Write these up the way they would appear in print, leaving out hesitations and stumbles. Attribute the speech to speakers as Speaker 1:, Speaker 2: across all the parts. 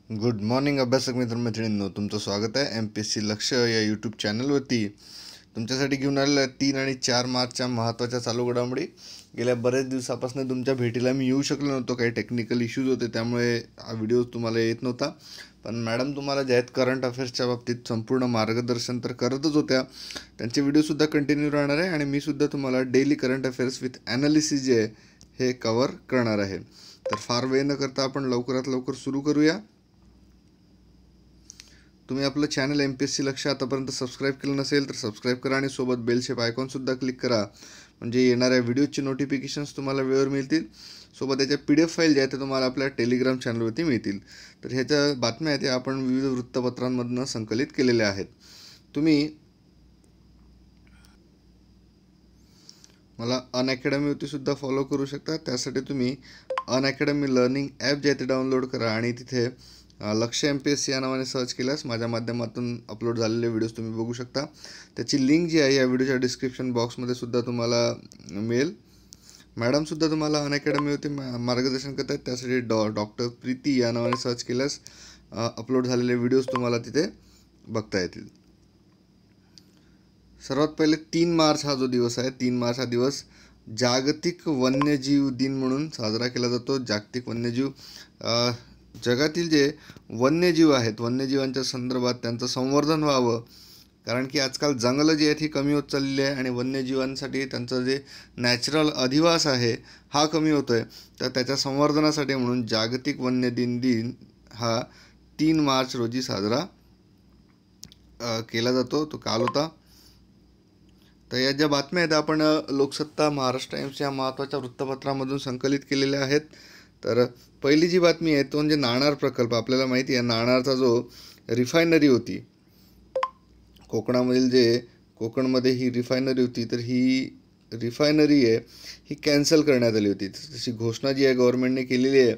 Speaker 1: Good morning अभ्यासक मित्रमैत्रिणींनो, तुमचं स्वागत आहे MPSC लक्ष या यूट्यूब चॅनलवरती. तुमच्यासाठी घेऊन आलेलं आहे 3 आणि 4 मार्चच्या महत्त्वाच्या चालू घडामोडी. गेल्या बरेच दिवसापासून तुमच्या भेटीला मी येऊ शकलो नव्हतो, काही टेक्निकल इश्यूज होते, त्यामुळे हा व्हिडिओ तुम्हाला येत नव्हता. पण मॅडम तुम्हाला जे आहेत करंट अफेअर्सच्या बाबतीत संपूर्ण मार्गदर्शन तर करतच होत्या. त्यांचे व्हिडिओसुद्धा कंटिन्यू राहणार आहे आणि मी सुद्धा तुम्हाला daily current affairs with analysis जे आहे हे कवर करणार आहे. तर फार वेळ न करता आपण लवकरात लवकर सुरू करूया. तुम्ही आपलं चॅनल MPSC लक्ष आतापर्यंत सबस्क्राईब केलं नसेल तर सबस्क्राईब करा आणि सोबत बेल शेप आयकॉनसुद्धा क्लिक करा, म्हणजे येणाऱ्या व्हिडिओची नोटिफिकेशन्स तुम्हाला वेळेवर मिळतील. सोबत याच्या PDF फाईल ज्या आहेत ते तुम्हाला आपल्या टेलिग्राम चॅनलवरती मिळतील. तर ह्याच्या बातम्या आहेत त्या आपण विविध वृत्तपत्रांमधून संकलित केलेल्या आहेत. तुम्ही मला अनअकॅडमीवरती सुद्धा फॉलो करू शकता. त्यासाठी तुम्ही अनअकॅडमी लर्निंग ॲप जे आहे ते डाउनलोड करा आणि तिथे लक्ष MPSC या नावाने सर्च केल्यास माझ्या माध्यमातून अपलोड झालेले व्हिडिओज तुम्ही बघू शकता. त्याची लिंक जी आहे या व्हिडिओच्या डिस्क्रिप्शन बॉक्समध्ये सुद्धा तुम्हाला मिळेल. मॅडमसुद्धा तुम्हाला अनअकॅडमीवरती मार्गदर्शन करत आहेत. त्यासाठी डॉक्टर प्रीती या नावाने सर्च केल्यास अपलोड झालेले व्हिडिओज तुम्हाला तिथे बघता येतील. सर्वात पहिले 3 मार्च हा जो दिवस आहे, 3 मार्च हा दिवस जागतिक वन्यजीव दिन म्हणून साजरा केला जातो. जागतिक वन्यजीव जगातील जे वन्यजीव आहेत, वन्यजीवांच्या संदर्भात त्यांचं संवर्धन व्हावं, कारण की आजकाल जंगलं जी आहेत ही कमी होत चाललेली आहे आणि वन्यजीवांसाठी त्यांचं जे नॅचरल अधिवास आहे हा कमी होतो आहे. तर त्याच्या संवर्धनासाठी म्हणून जागतिक दिन हा 3 मार्च रोजी साजरा केला जातो. तो काल होता. तर या ज्या बातम्या आहेत आपण लोकसत्ता, महाराष्ट्र टाइम्स या महत्त्वाच्या वृत्तपत्रामधून संकलित केलेल्या आहेत. तर पहिली जी बातमी आहे तो म्हणजे नाणार प्रकल्प. आपल्याला माहिती आहे नाणारचा जो रिफायनरी होती कोकणामधील कोकणमध्ये ही रिफायनरी होती, तर ही रिफायनरी आहे ही कॅन्सल करण्यात आली होती. तशी घोषणा जी आहे गव्हर्नमेंटने केलेली आहे.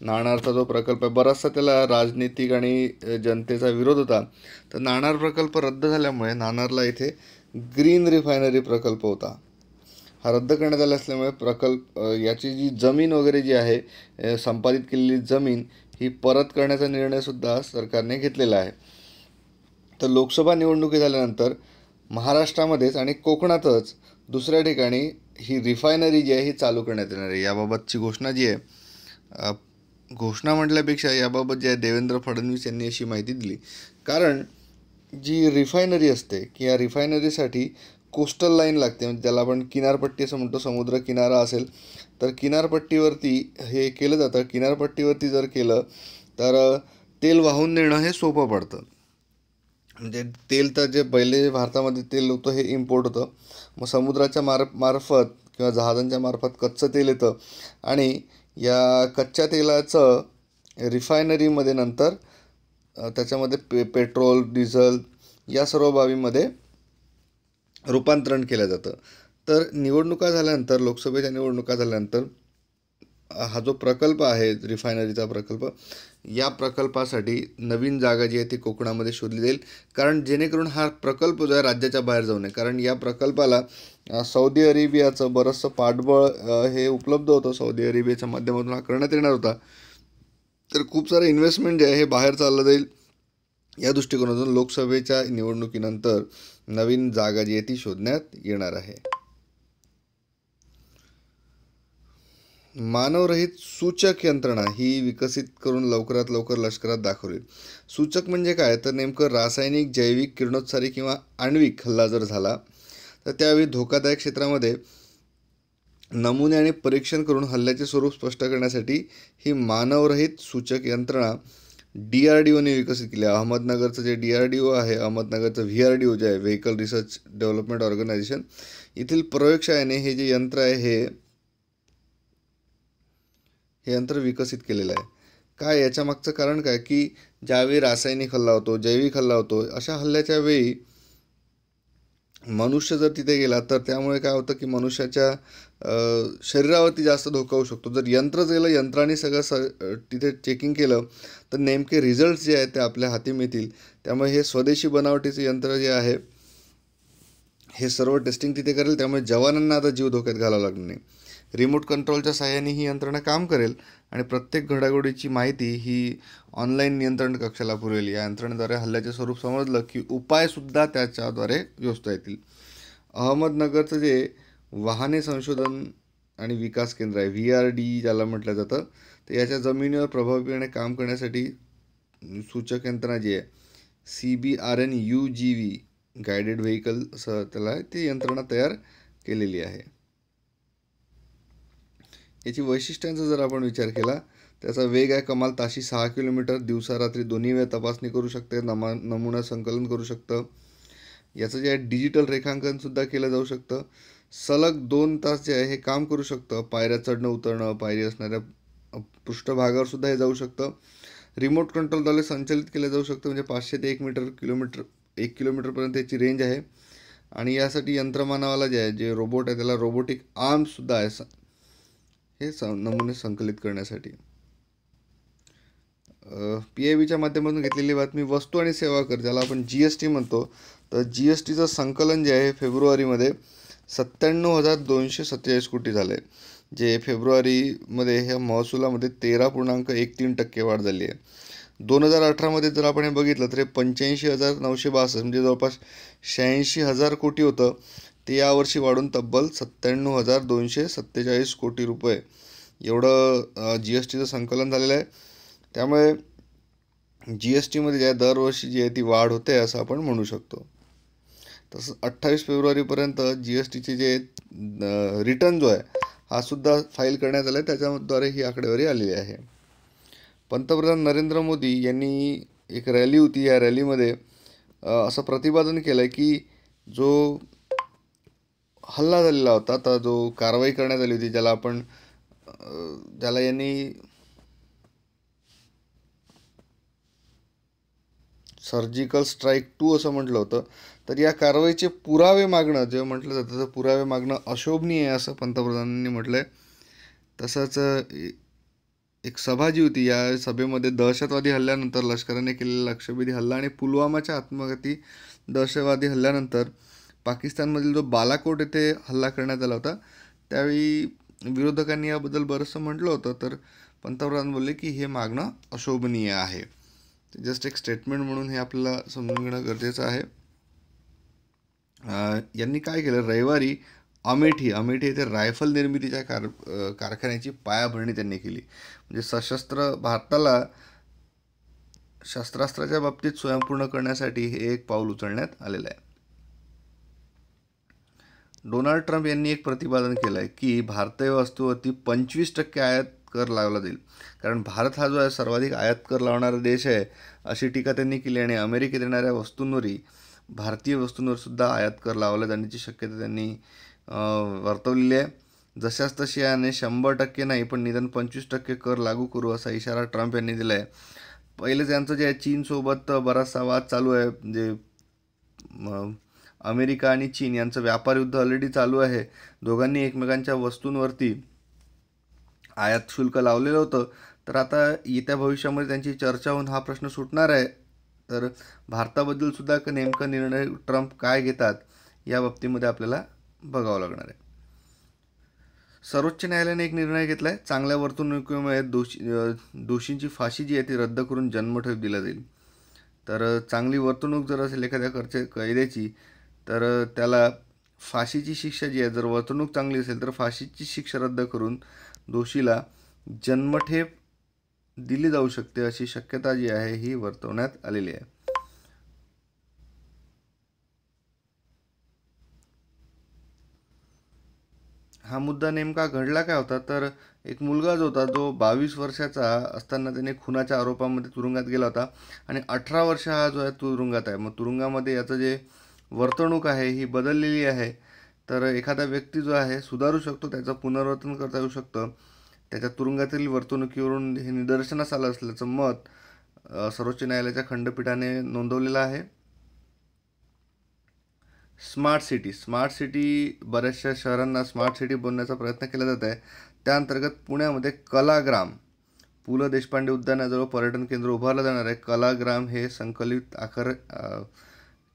Speaker 1: नाणारचा जो प्रकल्प आहे बराचसा त्याला राजनीतिक आणि जनतेचा विरोध होता. तर नाणार प्रकल्प रद्द झाल्यामुळे नाणारला इथे ग्रीन रिफायनरी प्रकल्प होता हा रद्द करण्यात आला असल्यामुळे याची जी जमीन वगैरे जी आहे संपादित केलेली जमीन ही परत करण्याचा निर्णयसुद्धा सरकारने घेतलेला आहे. तर लोकसभा निवडणुकी झाल्यानंतर महाराष्ट्रामध्येच आणि कोकणातच दुसऱ्या ठिकाणी ही रिफायनरी जी आहे ही चालू करण्यात येणार आहे. याबाबतची घोषणा जी आहे, घोषणा म्हटल्यापेक्षा याबाबत जे आहे देवेंद्र फडणवीस यांनी अशी माहिती दिली. कारण जी रिफायनरी असते की या रिफायनरीसाठी कोस्टल लाईन लागते, म्हणजे त्याला आपण किनारपट्टी असं म्हणतो. समुद्र किनारा असेल तर किनारपट्टीवरती हे केलं जातं. किनारपट्टीवरती जर केलं तर तेल वाहून नेणं हे सोपं पडतं. म्हणजे तेल तर जे पहिले भारतामध्ये तेल होतं हे इम्पोर्ट होतं, मग समुद्राच्या मार्फत किंवा जहाजांच्या मार्फत कच्चं तेल येतं आणि या कच्च्या तेलाचं रिफायनरीमध्ये नंतर त्याच्यामध्ये पेट्रोल, डिझेल या सर्व बाबीमध्ये रूपांतरण केलं जातं. तर निवडणुका झाल्यानंतर, लोकसभेच्या निवडणुका झाल्यानंतर हा जो प्रकल्प आहे रिफायनरीचा प्रकल्प, या प्रकल्पासाठी नवीन जागा जी आहे ती कोकणामध्ये शोधली जाईल. कारण जेणेकरून हा प्रकल्प जो आहे राज्याच्या बाहेर जाऊ नये. कारण या प्रकल्पाला सौदी अरेबियाचं बरंचसं पाठबळ हे उपलब्ध होतं. सौदी अरेबियाच्या माध्यमातून हा करण्यात येणार होता. तर खूप सारं इन्व्हेस्टमेंट जे आहे हे बाहेर चाललं जाईल. या दृष्टिकोनातून लोकसभेच्या निवडणुकीनंतर नवीन जागा जी आहे ती शोधण्यात येणार आहे. मानवरहित सूचक यंत्रणा ही विकसित करून लवकरात लवकर लष्करात दाखवली. सूचक म्हणजे काय, तर नेमकं रासायनिक, जैविक, किरणोत्सारी किंवा आण्विक हल्ला जर झाला तर त्यावेळी धोकादायक क्षेत्रामध्ये नमुने आणि परीक्षण करून हल्ल्याचे स्वरूप स्पष्ट करण्यासाठी ही मानवरहित सूचक यंत्रणा DRDOने विकसित केली. अहमदनगरचं जे DRDO आहे, अहमदनगरचं VRDO जे आहे, व्हेकल रिसर्च डेव्हलपमेंट ऑर्गनायझेशन, येथील प्रयोगशाळेने हे जे यंत्र आहे हे यंत्र विकसित केलेलं आहे. काय याच्या मागचं कारण काय, की ज्यावेळी रासायनिक हल्ला होतो, जैविक हल्ला होतो, अशा हल्ल्याच्या वेळी मनुष्य जर तिथे गेला तर त्यामुळे काय होतं की मनुष्याच्या शरीरावरती जास्त धोका होऊ शकतो. जर यंत्रच गेलं, यंत्राने सगळं तिथे चेकिंग केलं तर नेमके रिझल्ट्स जे आहेत ते आपल्या हाती मिळतील. त्यामुळे हे स्वदेशी बनावटीचे यंत्र जे आहे हे सर्व टेस्टिंग तिथे करेल. त्यामुळे जवानांना आता जीव धोक्यात घालावा लागणार नाही. रिमोट कंट्रोलच्या साहाय्याने ही यंत्रणा काम करेल आणि प्रत्येक घडामोडीची माहिती ही ऑनलाईन नियंत्रण कक्षाला पुरवेल. या यंत्रणेद्वारे हल्ल्याचे स्वरूप समजलं की उपायसुद्धा त्याच्याद्वारे योजता येतील. अहमदनगरचं जे वाहने संशोधन आणि विकास केंद्र आहे, VRD ज्याला म्हटलं जातं, तर याच्या जमिनीवर प्रभावीपणे काम करण्यासाठी सूचक यंत्रणा जी आहे CBRN-UGV गायडेड व्हेकल असं त्याला ती यंत्रणा तयार केलेली आहे. याची वैशिष्ट्यांचा जर आपण विचार केला, त्याचा वेग आहे कमाल ताशी 6 किलोमीटर, दिवसा रात्री दोन्ही वेळ तपासणी करू शकते, नमुना संकलन करू शकतं. याचं जे आहे डिजिटल रेखांकनसुद्धा केलं जाऊ शकतं. सलग 2 तास जे आहे हे काम करू शकतं. पायऱ्या चढणं उतरणं, पायरी असणाऱ्या पृष्ठभागावर सुद्धा हे जाऊ शकतं. रिमोट कंट्रोलद्वारे संचलित केलं जाऊ शकतं. म्हणजे 500 ते 1 किलोमीटरपर्यंत याची रेंज आहे. आणि यासाठी यंत्रमानवाला जे आहे, जे रोबोट आहे, त्याला रोबोटिक आर्मसुद्धा आहे हे नमुने संकलित करण्यासाठी. PIBच्या माध्यमातून घेतलेली बातमी. वस्तू आणि सेवा कर ज्याला आपण GST म्हणतो, तर GSTचं संकलन जे आहे फेब्रुवारीमध्ये 97,247 कोटी झालं आहे. जे फेब्रुवारीमध्ये ह्या महसुलामध्ये 13.13% वाढ झाली आहे. 2018मध्ये जर आपण हे बघितलं तर 85,962 म्हणजे जवळपास 86,000 कोटी होतं. ते यावर्षी वाढून तब्बल 97,247 कोटी रुपये एवढं GSTचं संकलन झालेलं आहे. त्यामुळे GSTमध्ये जे आहे दरवर्षी जी आहे ती वाढ होते असं आपण म्हणू शकतो. तसंच 28 फेब्रुवारीपर्यंत GSTचे जे रिटर्न जो आहे हा सुद्धा फाईल करण्यात आला आहे. त्याच्याद्वारे ही आकडेवारी आलेली आहे. पंतप्रधान नरेंद्र मोदी यांनी एक रॅली होती, या रॅलीमध्ये असं प्रतिपादन केलं आहे की जो हल्ला झालेला होता, तर जो कारवाई करण्यात आली होती, ज्याला यांनी सर्जिकल स्ट्राईक 2 असं म्हटलं होतं, तर या कारवाईचे पुरावे मागणं जे म्हटलं जातं, तर पुरावे मागणं अशोभनीय आहे असं पंतप्रधानांनी म्हटलं आहे. तसंच एक सभा जी होती, या सभेमध्ये दहशतवादी हल्ल्यानंतर लष्कराने केलेला लक्ष्यभेदी हल्ला आणि पुलवामाच्या आत्मघाती दहशतवादी हल्ल्यानंतर पाकिस्तानमधील जो बालाकोट येथे हल्ला करण्यात आला होता, त्यावेळी विरोधकांनी याबद्दल बरंचसं म्हटलं होतं. तर पंतप्रधान बोलले की हे मागणं अशोभनीय आहे. जस्ट एक स्टेटमेंट म्हणून हे आपल्याला समजून घेणं गरजेचं आहे. यांनी काय केलं, रविवारी अमेठी येथे रायफल निर्मितीच्या कारखान्याची पायाभरणी त्यांनी केली. म्हणजे सशस्त्र भारताला शस्त्रास्त्राच्या बाबतीत स्वयंपूर्ण करण्यासाठी हे एक पाऊल उचलण्यात आलेलं आहे. डोनाल्ड ट्रम्प यांनी एक प्रतिपादन केलं आहे की भारतीय वस्तूवरती 25% आयात कर लावला जाईल. कारण भारत हा जो आहे सर्वाधिक आयात कर लावणारा देश आहे अशी टीका त्यांनी केली आणि अमेरिकेत येणाऱ्या वस्तूंवरही भारतीय वस्तूंवर सुद्धा आयात कर लावला जाण्याची शक्यता त्यांनी वर्तवलेली आहे. जशाच तशी याने 100% नाही पण निदान 25% कर लागू करू असा इशारा ट्रम्प यांनी दिला आहे. पहिलेच यांचं जे आहे चीनसोबत बराचसा वाद चालू आहे. म्हणजे अमेरिका आणि चीन यांचं व्यापार युद्ध ऑलरेडी चालू आहे. दोघांनी एकमेकांच्या वस्तूंवरती आयात शुल्क लावलेलं होतं. तर आता येत्या भविष्यामध्ये त्यांची चर्चा होऊन हा प्रश्न सुटणार आहे. तर भारताबद्दल सुद्धा नेमका निर्णय ट्रम्प काय घेतात या बाबतीमध्ये आपल्याला बघावं लागणार आहे. सर्वोच्च न्यायालयाने एक निर्णय घेतला आहे. चांगल्या वर्तणुकीमुळे दोषींची फाशी जी आहे ती रद्द करून जन्मठेप दिला जाईल. तर चांगली वर्तणूक जर असेल एखाद्या कैद्याची तर त्याला फाशीची शिक्षा जी आहे, जर वर्तणूक चांगली असेल तर फाशीची शिक्षा रद्द करून दोषीला जन्मठेप दिली जाऊ शकते अशी शक्यता जी आहे ही वर्तवण्यात आलेली आहे. हा मुद्दा नेमका घडला काय होता, तर एक मुलगा जो होता जो 22 वर्षाचा असताना त्याने खुनाच्या आरोपामध्ये तुरुंगात गेला होता आणि 18 वर्ष हा जो आहे तुरुंगात आहे. मग तुरुंगामध्ये याचं जे वर्तणूक आहे ही बदललेली आहे. तर एखादा व्यक्ती जो आहे सुधारू शकतो, त्याचं पुनरावर्तन करता येऊ शकतं. त्याच्या तुरुंगातील वर्तणुकीवरून हे निदर्शनास आलं असल्याचं मत सर्वोच्च न्यायालयाच्या खंडपीठाने नोंदवलेलं आहे. स्मार्ट सिटी बऱ्याचशा शहरांना स्मार्ट सिटी बनवण्याचा प्रयत्न केला जात आहे. त्या अंतर्गत पुण्यामध्ये कलाग्राम, पु ल देशपांडे उद्यानाजवळ पर्यटन केंद्र उभारलं जाणार आहे. कलाग्राम हे संकलित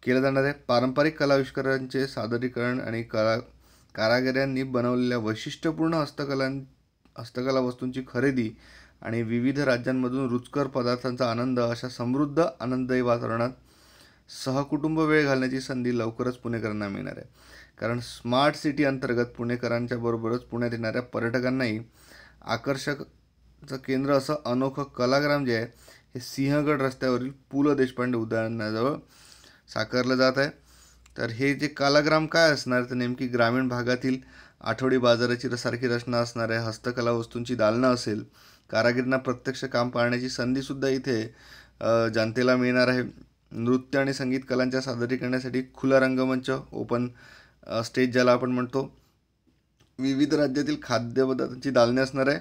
Speaker 1: केलं जाणार आहे. पारंपरिक कलाविष्कारांचे सादरीकरण आणि कारागिरांनी बनवलेल्या वैशिष्ट्यपूर्ण हस्तकला वस्तूंची खरेदी आणि विविध राज्यांमधून रुचकर पदार्थांचा आनंद अशा समृद्ध आनंददायी वातावरणात सहकुटुंब वेळ घालण्याची संधी लवकरच पुणेकरांना मिळणार आहे. कारण स्मार्ट सिटी अंतर्गत पुणेकरांच्या बरोबरच पुण्यात येणाऱ्या पर्यटकांनाही आकर्षकचं केंद्र असं अनोखं कलाग्राम जे आहे हे सिंहगड रस्त्यावरील पु ल देशपांडे उद्यानाजवळ साकारलं जात आहे. तर हे जे कलाग्राम काय असणार तर नेमकी ग्रामीण भागातील आठवडी बाजाराची सारखी रचना असणार आहे. हस्तकला वस्तूंची दालनं असेल, कारागिरांना प्रत्यक्ष काम पाहण्याची संधीसुद्धा इथे जनतेला मिळणार आहे. नृत्य आणि संगीत कलांच्या सादरीकरणासाठी खुला रंगमंच, ओपन स्टेज ज्याला आपण म्हणतो, विविध राज्यातील खाद्यपदार्थांची दालने असणार आहे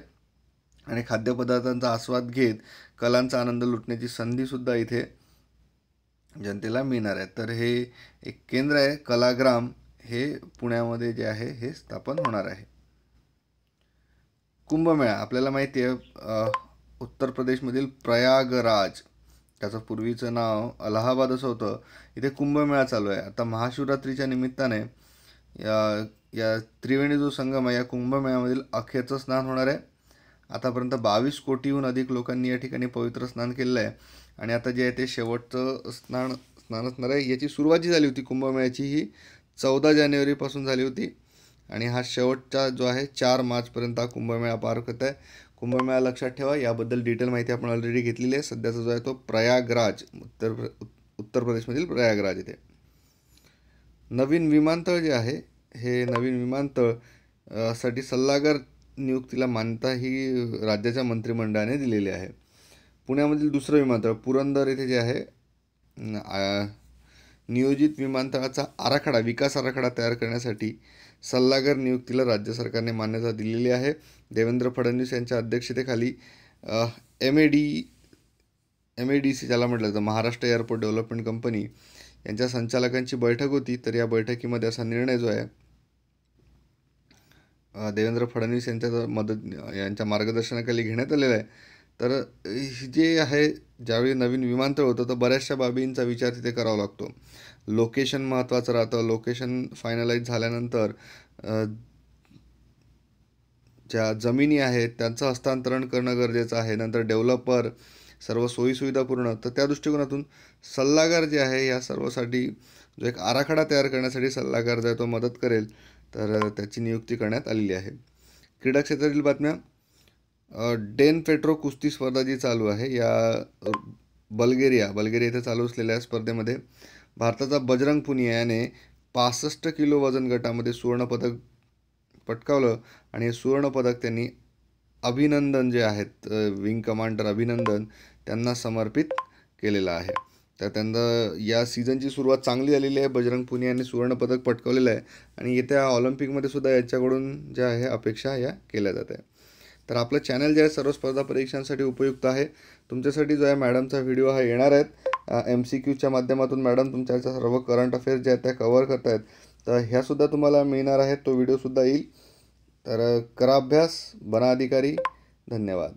Speaker 1: आणि खाद्यपदार्थांचा आस्वाद घेत कलांचा आनंद लुटण्याची संधीसुद्धा इथे जनतेला मिळणार आहे. तर हे एक केंद्र आहे कलाग्राम, हे पुण्यामध्ये जे आहे हे स्थापन होणार आहे. कुंभमेळा आपल्याला माहिती आहे उत्तर प्रदेशमधील प्रयागराज, त्याचं पूर्वीचं नाव अलाहाबाद असं होतं, इथे कुंभमेळा चालू आहे. आता महाशिवरात्रीच्या निमित्ताने या त्रिवेणी जो संगम आहे या कुंभमेळ्यामधील अखेरचं स्नान होणार आहे. आतापर्यंत 22 कोटीहून अधिक लोकांनी या ठिकाणी पवित्र स्नान केलेलं आहे आणि आता जे आहे ते शेवटचं स्नान असणार आहे. याची सुरुवात जी झाली होती कुंभमेळ्याची ही 14 जानेवारीपासून झाली होती आणि हा शेवटचा जो आहे 4 मार्चपर्यंत हा कुंभमेळा पार होत आहे. कुंभमेळा लक्षात ठेवा, याबद्दल डिटेल माहिती आपण ऑलरेडी घेतलेली आहे. सध्याचा जो आहे तो प्रयागराज, उत्तर प्रदेशमधील प्रयागराज इथे. नवीन विमानतळ जे आहे हे नवीन विमानतळ साठी सल्लागार नियुक्तीला मान्यता ही राज्याच्या मंत्रिमंडळाने दिलेली आहे. पुण्यामधील दुसरं विमानतळ पुरंदर येथे जे आहे नियोजित विमानतळाचा विकास आराखडा तयार करण्यासाठी सल्लागार नियुक्तीला राज्य सरकारने मान्यता दिलेली आहे. देवेंद्र फडणवीस यांच्या अध्यक्षतेखाली MADC ज्याला म्हटलं जातं, महाराष्ट्र एअरपोर्ट डेव्हलपमेंट कंपनी यांच्या संचालकांची बैठक होती. तर या बैठकीमध्ये असा निर्णय जो आहे देवेंद्र फडणवीस यांच्या मार्गदर्शनाखाली घेण्यात आलेला आहे. तर जे आहे ज्यावेळी नवीन विमानतळ होतं तर बऱ्याचशा बाबींचा विचार तिथे करावा लागतो. लोकेशन महत्त्वाचं राहतं. लोकेशन फायनलाइज झाल्यानंतर ज्या जमिनी आहेत त्यांचं हस्तांतरण करणं गरजेचं आहे. नंतर डेव्हलपर, सर्व सोयीसुविधा पूर्ण. तर त्या दृष्टिकोनातून सल्लागार जे आहे या सर्वसाठी जो एक आराखडा तयार करण्यासाठी सल्लागार जो आहे तो मदत करेल, तर त्याची नियुक्ती करण्यात आलेली आहे. क्रीडा क्षेत्रातील बातम्या. डेन पेट्रो कुस्ती स्पर्धा जी चालू आहे या बल्गेरिया इथे चालू असलेल्या स्पर्धेमध्ये भारताचा बजरंग पुनिया याने 65 किलो वजन गटामध्ये सुवर्णपदक पटकावलं आणि हे सुवर्णपदक त्यांनी अभिनंदन जे आहेत विंग कमांडर अभिनंदन त्यांना समर्पित केलेलं आहे. तर त्यांना या सीझनची सुरुवात चांगली झालेली आहे. बजरंग पुनिया यांनी सुवर्णपदक पटकावलेलं आहे आणि येत्या ऑलिम्पिकमध्ये सुद्धा याच्याकडून ज्या आहे अपेक्षा या केल्या जात आहे. तर आपलं चॅनल जे आहे सर्व स्पर्धा परीक्षांसाठी उपयुक्त आहे. तुमच्यासाठी जो आहे मॅडमचा व्हिडिओ हा येणार आहेत. MCQच्या माध्यमातून मॅडम तुमच्या सर्व करंट अफेअर्स जे आहेत त्या कव्हर करत आहेत. तर ह्यासुद्धा तुम्हाला मिळणार आहेत, तो व्हिडिओसुद्धा येईल. तर करा अभ्यास, बना अधिकारी. धन्यवाद.